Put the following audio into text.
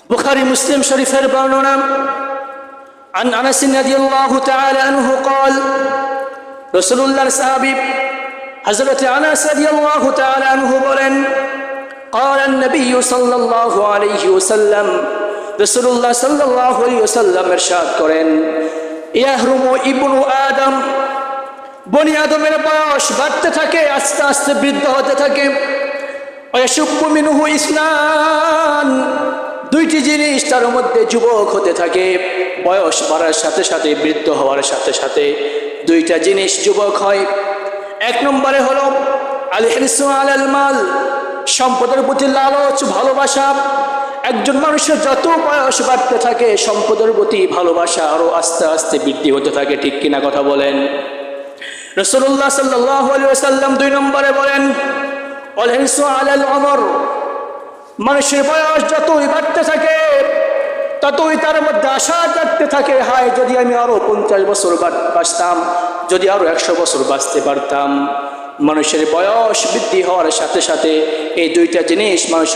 বুখারী মুসলিম শরীফের বর্ণনা عن أنس رضي الله تعالى عنه قال رسول الله صحابي حضرت أنس رضي الله تعالى عنه বলেন قال النبي صلى الله عليه وسلم رسول الله صلى الله عليه وسلم ارشاد করেন يحرم ابن آدم বনি আদমের বয়স বাড়তে থাকে, আস্তে আস্তে বৃদ্ধ হতে থাকে। ওয়াশুব্বু মিনহু ইসলান, দুইটি জিনিস তার মধ্যে যুবক হতে থাকে। বয়স বাড়ার সাথে সাথে, বৃদ্ধ হওয়ার সাথে সাথে দুইটা জিনিস যুবক হয়। এক নম্বরে হলো আল হিরসু আলাল মাল, সম্পদের প্রতি লালচ, ভালোবাসা। একজন মানুষের যত বয়স বাড়তে থাকে সম্পদের প্রতি ভালোবাসা আরো আস্তে আস্তে বৃদ্ধি হতে থাকে। ঠিক কিনা কথা বলেন? রাসূলুল্লাহ সাল্লাল্লাহু আলাইহি ওয়াসাল্লাম দুই নম্বরে বলেন আল হিরসু আলাল উমর, মানুষের বয়স যতই বাড়তে থাকে ততই তার মধ্যে আশা জাগতে থাকে, হায় যদি আমি আরো 50 বছর বাঁচতাম, যদি আরো 100 বছর বাঁচতে পারতাম। মানুষের বয়স বৃদ্ধি হওয়ার সাথে সাথে এই দুইটা জিনিস মানুষের